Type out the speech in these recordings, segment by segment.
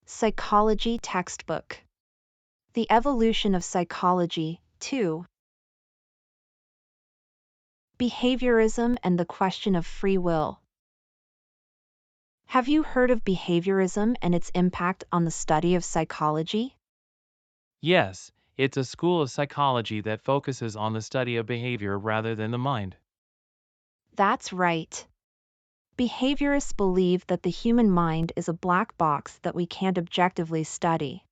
Psychology textbook. The Evolution of Psychology, 2. Behaviorism and the Question of Free Will. Have you heard of behaviorism and its impact on the study of psychology? Yes, it's a school of psychology that focuses on the study of behavior rather than the mind. That's right. Behaviorists believe that the human mind is a black box that we can't objectively study.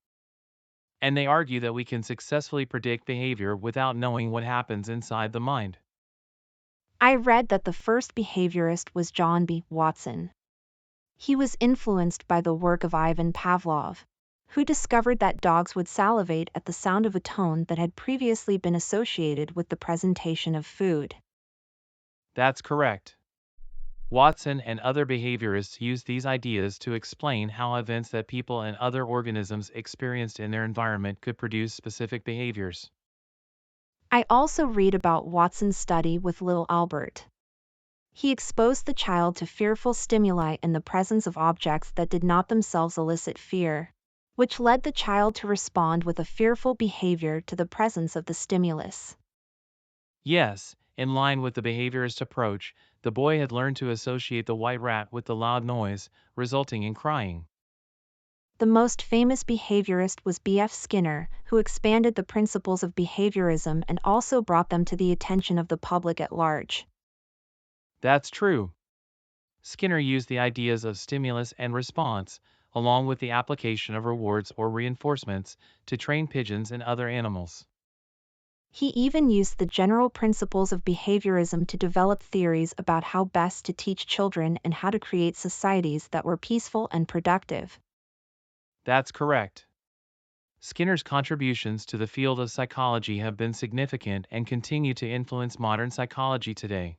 And they argue that we can successfully predict behavior without knowing what happens inside the mind. I read that the first behaviorist was John B. Watson. He was influenced by the work of Ivan Pavlov, who discovered that dogs would salivate at the sound of a tone that had previously been associated with the presentation of food. That's correct. Watson and other behaviorists used these ideas to explain how events that people and other organisms experienced in their environment could produce specific behaviors. I also read about Watson's study with little Albert. He exposed the child to fearful stimuli in the presence of objects that did not themselves elicit fear, which led the child to respond with a fearful behavior to the presence of the stimulus. Yes, in line with the behaviorist approach, the boy had learned to associate the white rat with the loud noise, resulting in crying. The most famous behaviorist was B.F. Skinner, who expanded the principles of behaviorism and also brought them to the attention of the public at large. That's true. Skinner used the ideas of stimulus and response, along with the application of rewards or reinforcements, to train pigeons and other animals. He even used the general principles of behaviorism to develop theories about how best to teach children and how to create societies that were peaceful and productive. That's correct. Skinner's contributions to the field of psychology have been significant and continue to influence modern psychology today.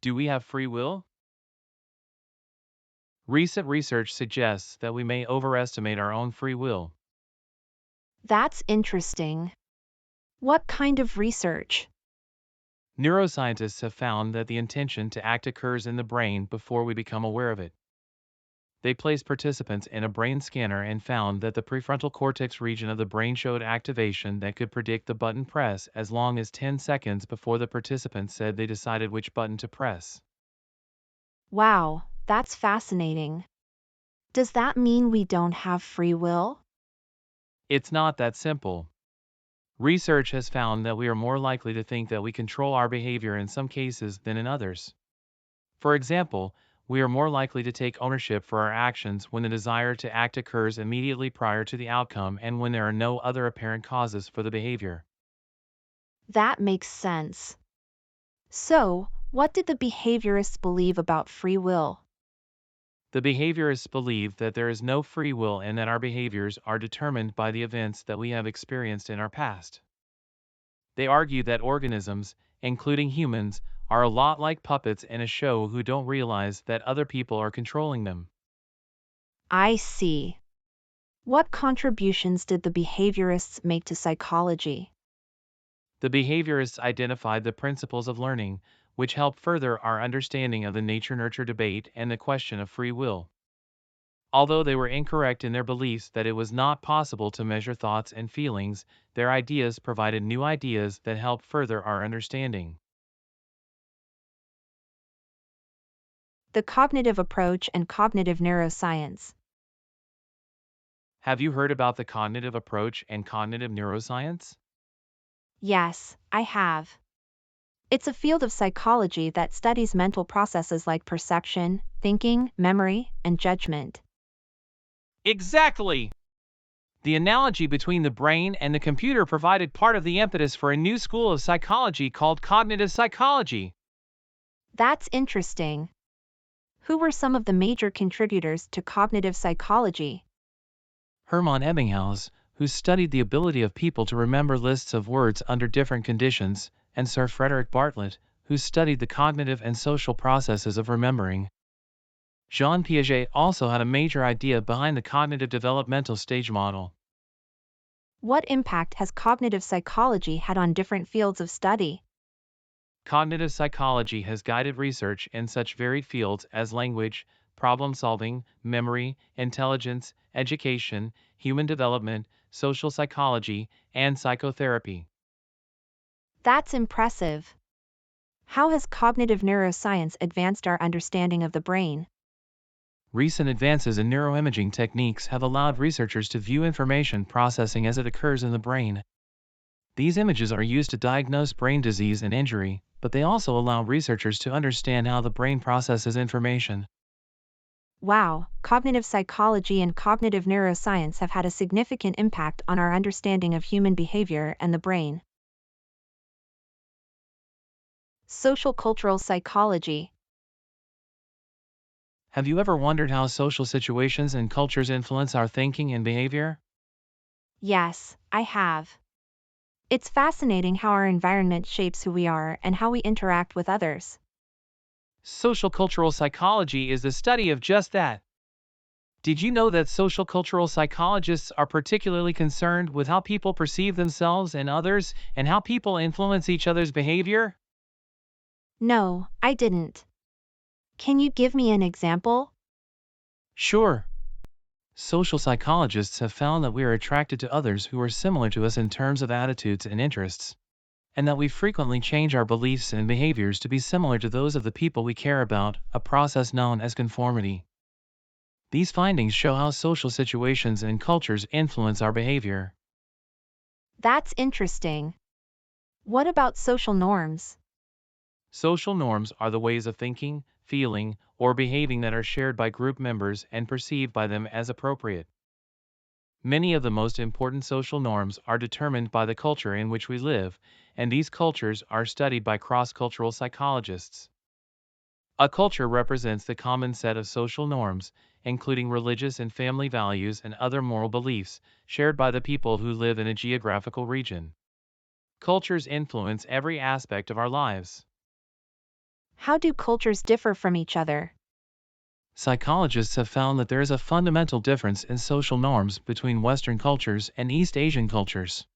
Do we have free will? Recent research suggests that we may overestimate our own free will. That's interesting. What kind of research? Neuroscientists have found that the intention to act occurs in the brain before we become aware of it. They placed participants in a brain scanner and found that the prefrontal cortex region of the brain showed activation that could predict the button press as long as 10 seconds before the participants said they decided which button to press. Wow, that's fascinating. Does that mean we don't have free will? It's not that simple. Research has found that we are more likely to think that we control our behavior in some cases than in others. For example, we are more likely to take ownership for our actions when the desire to act occurs immediately prior to the outcome and when there are no other apparent causes for the behavior. That makes sense. So, what did the behaviorists believe about free will? The behaviorists believe that there is no free will and that our behaviors are determined by the events that we have experienced in our past. They argue that organisms, including humans, are a lot like puppets in a show who don't realize that other people are controlling them. I see. What contributions did the behaviorists make to psychology? The behaviorists identified the principles of learning, which help further our understanding of the nature-nurture debate and the question of free will. Although they were incorrect in their beliefs that it was not possible to measure thoughts and feelings, their ideas provided new ideas that help further our understanding. The cognitive approach and cognitive neuroscience. Have you heard about the cognitive approach and cognitive neuroscience? Yes, I have. It's a field of psychology that studies mental processes like perception, thinking, memory, and judgment. Exactly! The analogy between the brain and the computer provided part of the impetus for a new school of psychology called cognitive psychology. That's interesting. Who were some of the major contributors to cognitive psychology? Hermann Ebbinghaus, who studied the ability of people to remember lists of words under different conditions, and Sir Frederick Bartlett, who studied the cognitive and social processes of remembering. Jean Piaget also had a major idea behind the cognitive developmental stage model. What impact has cognitive psychology had on different fields of study? Cognitive psychology has guided research in such varied fields as language, problem solving, memory, intelligence, education, human development, social psychology, and psychotherapy. That's impressive. How has cognitive neuroscience advanced our understanding of the brain? Recent advances in neuroimaging techniques have allowed researchers to view information processing as it occurs in the brain. These images are used to diagnose brain disease and injury, but they also allow researchers to understand how the brain processes information. Wow, cognitive psychology and cognitive neuroscience have had a significant impact on our understanding of human behavior and the brain. Social-cultural psychology. Have you ever wondered how social situations and cultures influence our thinking and behavior? Yes, I have. It's fascinating how our environment shapes who we are and how we interact with others. Social cultural psychology is the study of just that. Did you know that social cultural psychologists are particularly concerned with how people perceive themselves and others and how people influence each other's behavior? No, I didn't. Can you give me an example? Sure. Social psychologists have found that we are attracted to others who are similar to us in terms of attitudes and interests, and that we frequently change our beliefs and behaviors to be similar to those of the people we care about, a process known as conformity. These findings show how social situations and cultures influence our behavior. That's interesting. What about social norms? Social norms are the ways of thinking, feeling, or behaving that are shared by group members and perceived by them as appropriate. Many of the most important social norms are determined by the culture in which we live, and these cultures are studied by cross-cultural psychologists. A culture represents the common set of social norms, including religious and family values and other moral beliefs, shared by the people who live in a geographical region. Cultures influence every aspect of our lives. How do cultures differ from each other? Psychologists have found that there is a fundamental difference in social norms between Western cultures and East Asian cultures.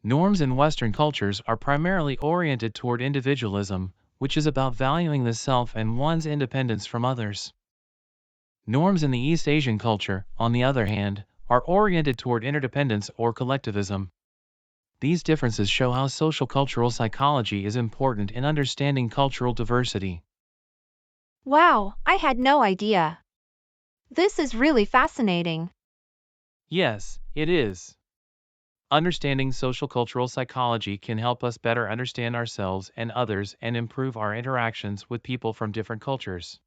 Norms in Western cultures are primarily oriented toward individualism, which is about valuing the self and one's independence from others. Norms in the East Asian culture, on the other hand, are oriented toward interdependence or collectivism. These differences show how social cultural psychology is important in understanding cultural diversity. Wow, I had no idea. This is really fascinating. Yes, it is. Understanding social cultural psychology can help us better understand ourselves and others and improve our interactions with people from different cultures.